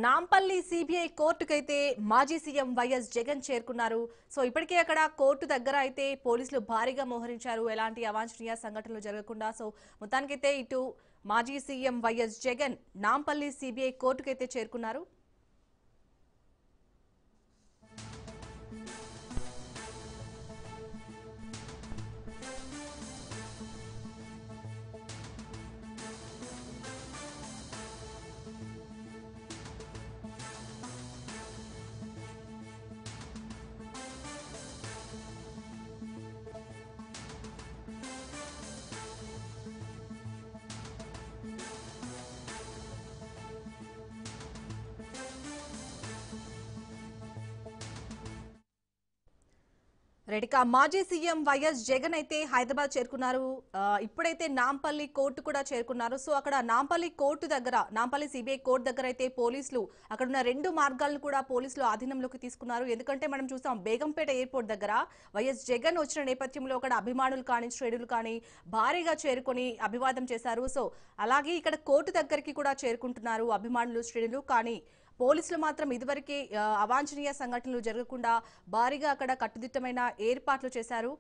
Nampally CBI కోర్టుకైతే మాజీ CM YS Jagan చేరుకున్నారు. So ఇప్పటికే అక్కడ కోర్టు దగ్గర అయితే పోలీసులు భారీగా మోహరించారు, ఎలాంటి అవాంఛనీయ సంఘటనలు జరగకుండా. సో మొత్తానికైతే ఇటు మాజీ CM YS Jagan Nampally CBI కోర్టుకైతే చేరుకున్నారు. రెడ్డిక మాజీ సీఎం వైఎస్ జగన్ అయితే హైదరాబాద్ చేరుకున్నారు. ఇప్పుడైతే నాంపల్లి కోర్టు కూడా చేరుకున్నారు. సో అక్కడ నాంపల్లి కోర్టు దగ్గర, నాంపల్లి సిబిఐ కోర్టు దగ్గర అయితే పోలీసులు అక్కడ ఉన్న రెండు మార్గాలను కూడా పోలీసులు ఆధీనంలోకి తీసుకున్నారు. ఎందుకంటే మనం చూసాం బేగంపేట ఎయిర్పోర్ట్ దగ్గర వైఎస్ జగన్ వచ్చిన నేపథ్యంలో అక్కడ అభిమానులు కానీ శ్రేణులు కానీ భారీగా చేరుకొని అభివాదం చేశారు. సో అలాగే ఇక్కడ కోర్టు దగ్గరికి కూడా చేరుకుంటున్నారు అభిమానులు శ్రేణులు. కానీ పోలీసులు మాత్రం ఇదివరకే అవాంఛనీయ సంఘటనలు జరగకుండా భారీగా అక్కడ కట్టుదిట్టమైన ఏర్పాట్లు చేశారు.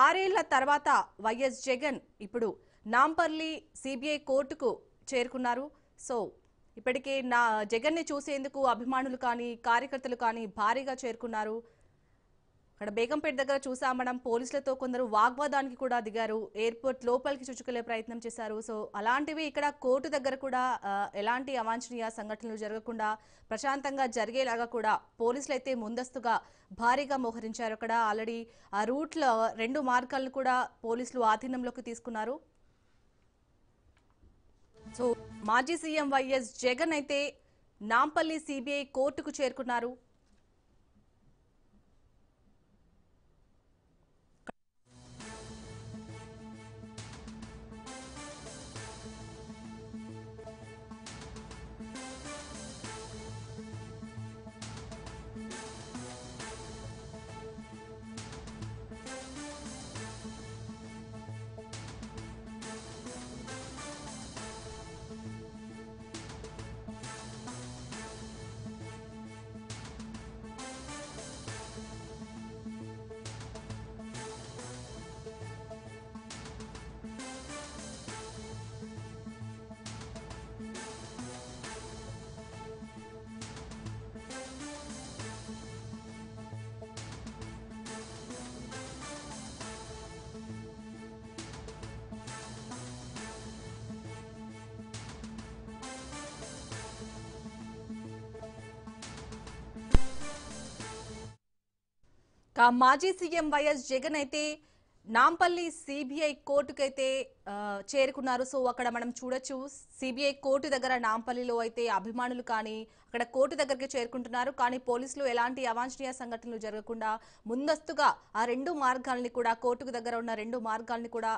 6 ఏళ్ల తర్వాత వైఎస్ జగన్ ఇప్పుడు నాంపల్లి సిబిఐ కోర్టుకు చేరుకున్నారు. సో ఇప్పటికే జగన్ ని చూసేందుకు అభిమానులు కానీ కార్యకర్తలు కానీ భారీగా చేరుకున్నారు. అక్కడ బేగంపేట దగ్గర చూసాం మనం, పోలీసులతో కొందరు వాగ్వాదానికి కూడా దిగారు, ఎయిర్పోర్ట్ లోపలికి చుచ్చుకెళ్లే ప్రయత్నం చేశారు. సో అలాంటివి ఇక్కడ కోర్టు దగ్గర కూడా ఎలాంటి అవాంఛనీయ సంఘటనలు జరగకుండా ప్రశాంతంగా జరిగేలాగా కూడా పోలీసులు అయితే ముందస్తుగా భారీగా మోహరించారు. అక్కడ ఆల్రెడీ ఆ రూట్లో 2 మార్గాలను కూడా పోలీసులు ఆధీనంలోకి తీసుకున్నారు. సో మాజీ సీఎం వైఎస్ జగన్ అయితే నాంపల్లి సిబిఐ కోర్టుకు చేరుకున్నారు. మాజీ సీఎం వైఎస్ జగన్ అయితే నాంపల్లి సిబిఐ కోర్టుకైతే చేరుకున్నారు. సో అక్కడ మనం చూడొచ్చు, సిబిఐ కోర్టు దగ్గర నాంపల్లిలో అయితే అభిమానులు కానీ అక్కడ కోర్టు దగ్గరికి చేరుకుంటున్నారు. కానీ పోలీసులు ఎలాంటి అవాంఛనీయ సంఘటనలు జరగకుండా ముందస్తుగా ఆ 2 మార్గాలని కూడా, కోర్టుకు దగ్గర ఉన్న 2 మార్గాలని కూడా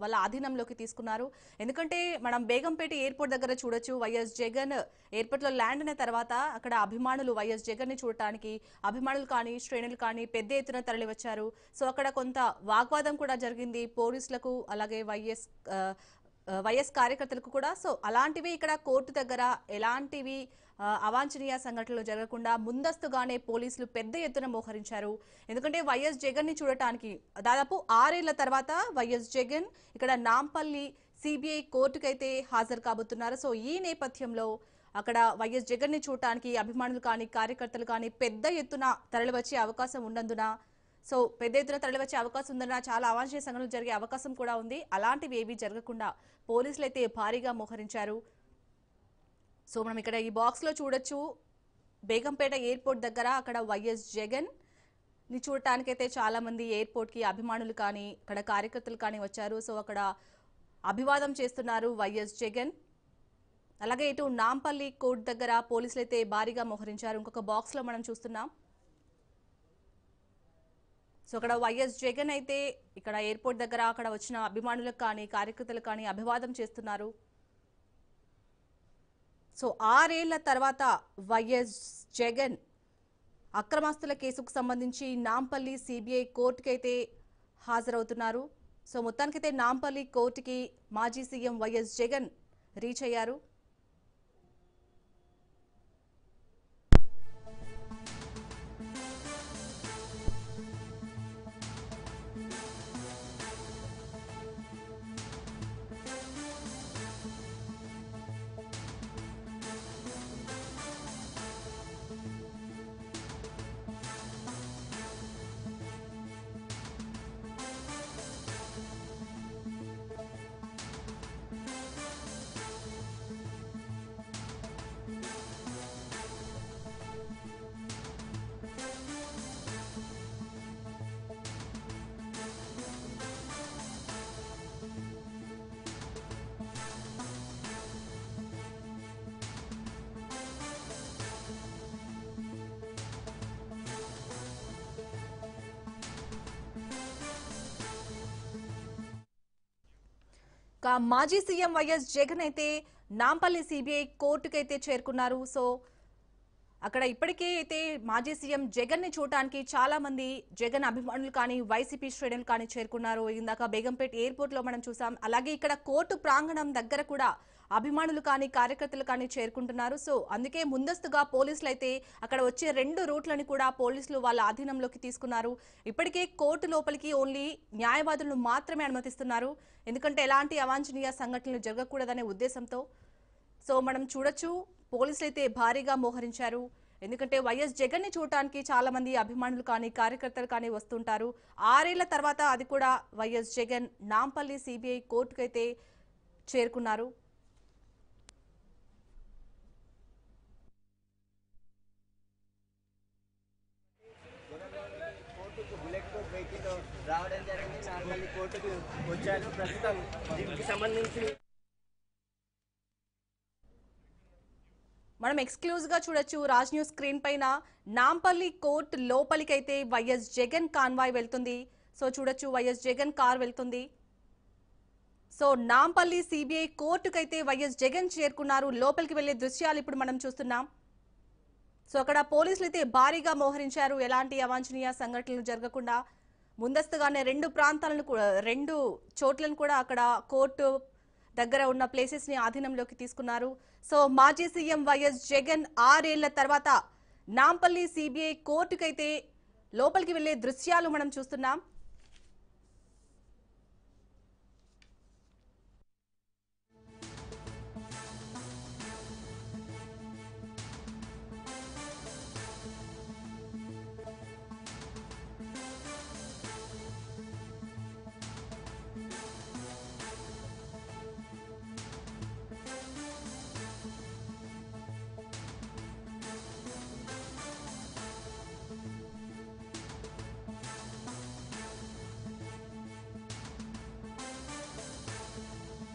వాళ్ళ ఆధీనంలోకి తీసుకున్నారు. ఎందుకంటే మనం బేగంపేట ఎయిర్పోర్ట్ దగ్గర చూడొచ్చు, వైఎస్ జగన్ ఎయిర్పోర్ట్ లో ల్యాండ్ అయిన తర్వాత అక్కడ అభిమానులు వైఎస్ జగన్ ని చూడటానికి అభిమానులు కానీ శ్రేణులు కానీ పెద్ద ఎత్తున తరలి వచ్చారు. సో అక్కడ కొంత వాగ్వాదం కూడా జరిగింది పోలీసులకు అలాగే వైఎస్ కార్యకర్తలకు కూడా. సో అలాంటివి ఇక్కడ కోర్టు దగ్గర ఎలాంటివి అవాంఛనీయ సంఘటనలు జరగకుండా ముందస్తుగానే పోలీసులు పెద్ద ఎత్తున మోహరించారు. ఎందుకంటే వైఎస్ జగన్ ని చూడటానికి దాదాపు 6 ఏళ్ల తర్వాత వైఎస్ జగన్ ఇక్కడ నాంపల్లి సిబిఐ కోర్టుకైతే హాజరు కాబోతున్నారు. సో ఈ నేపథ్యంలో అక్కడ వైఎస్ జగన్ ని చూడటానికి అభిమానులు కానీ కార్యకర్తలు కానీ పెద్ద ఎత్తున తరలివచ్చే అవకాశం ఉన్నందున, సో పెద్ద ఎత్తున తరలివచ్చే అవకాశం ఉందన్న చాలా అవాంఛనీయ సంఘటనలు జరిగే అవకాశం కూడా ఉంది. అలాంటివి ఏవి జరగకుండా పోలీసులు అయితే భారీగా మోహరించారు. సో మనం ఇక్కడ ఈ బాక్స్ లో చూడొచ్చు, బేగంపేట ఎయిర్పోర్ట్ దగ్గర అక్కడ వైఎస్ జగన్ ని చూడటానికైతే చాలా మంది ఎయిర్పోర్ట్ కి అభిమానులు కానీ అక్కడ కార్యకర్తలు కానీ వచ్చారు. సో అక్కడ అభివాదం చేస్తున్నారు వైఎస్ జగన్. అలాగే ఇటు నాంపల్లి కోర్టు దగ్గర పోలీసులు అయితే భారీగా మోహరించారు. ఇంకొక బాక్స్ లో మనం చూస్తున్నాం. సో అక్కడ వైఎస్ జగన్ అయితే ఇక్కడ ఎయిర్పోర్ట్ దగ్గర అక్కడ వచ్చిన అభిమానులకు కానీ కార్యకర్తలకు కానీ అభివాదం చేస్తున్నారు. సో 6 ఏళ్ల తర్వాత వైఎస్ జగన్ అక్రమాస్తుల కేసుకు సంబంధించి నాంపల్లి సిబిఐ కోర్టుకైతే హాజరవుతున్నారు. సో మొత్తానికైతే నాంపల్లి కోర్టుకి మాజీ సీఎం వైఎస్ జగన్ రీచ్ అయ్యారు. మాజీ సీఎం వైఎస్ జగన్ అయితే నాంపల్లి సిబిఐ కోర్టుకైతే చేరుకున్నారు. సో అక్కడ ఇప్పటికే అయితే మాజీ సీఎం జగన్ ని చూడటానికి చాలా మంది జగన్ అభిమానులు కానీ వైసీపీ శ్రేణులు కానీ చేరుకున్నారు. ఇందాక బేగంపేట ఎయిర్పోర్ట్ లో మనం చూసాం. అలాగే ఇక్కడ కోర్టు ప్రాంగణం దగ్గర కూడా అభిమానులు కానీ కార్యకర్తలు కానీ చేరుకుంటున్నారు. సో అందుకే ముందస్తుగా పోలీసులు అయితే అక్కడ వచ్చే 2 రూట్లను కూడా పోలీసులు వాళ్ళ ఆధీనంలోకి తీసుకున్నారు. ఇప్పటికే కోర్టు లోపలికి ఓన్లీ న్యాయవాదులను మాత్రమే అనుమతిస్తున్నారు. ఎందుకంటే ఎలాంటి అవాంఛనీయ సంఘటనలు జరగకూడదనే ఉద్దేశంతో. సో మనం చూడొచ్చు, పోలీసులు అయితే భారీగా మోహరించారు. ఎందుకంటే వైఎస్ జగన్ ని చూడటానికి చాలా మంది అభిమానులు కానీ కార్యకర్తలు కానీ వస్తుంటారు. 6 ఏళ్ల తర్వాత అది కూడా వైఎస్ జగన్ నాంపల్లి సిబిఐ కోర్టుకైతే చేరుకున్నారు. రావడం జరిగింది. నాంపల్లి కోర్టుకు వచ్చాను. ప్రస్తుతం దీనికి సంబంధించి మనం ఎక్స్క్లూజివ్ గా చూడొచ్చు రాజ్ న్యూస్ స్క్రీన్ పైన నాంపల్లి కోర్టు లోపలికైతే వైఎస్ జగన్ కాన్వాయ్ వెళ్తుంది. సో చూడొచ్చు, వైఎస్ జగన్ కార్ వెళ్తుంది. సో నాంపల్లి సిబిఐ కోర్టుకైతే వైఎస్ జగన్ చేరుకున్నారు. లోపలికి వెళ్లే దృశ్యాలు ఇప్పుడు మనం చూస్తున్నాం. సో అక్కడ పోలీసులు అయితే భారీగా మోహరించారు. ఎలాంటి అవాంఛనీయ సంఘటనలు జరగకుండా ముందస్తుగానే 2 చోట్లను కూడా అక్కడ కోర్టు దగ్గర ఉన్న ప్లేసెస్ ని ఆధీనంలోకి తీసుకున్నారు. సో మాజీ సీఎం వైఎస్ జగన్ 6 ఏళ్ల తర్వాత నాంపల్లి సిబిఐ కోర్టుకైతే లోపలికి వెళ్లే దృశ్యాలు మనం చూస్తున్నాం.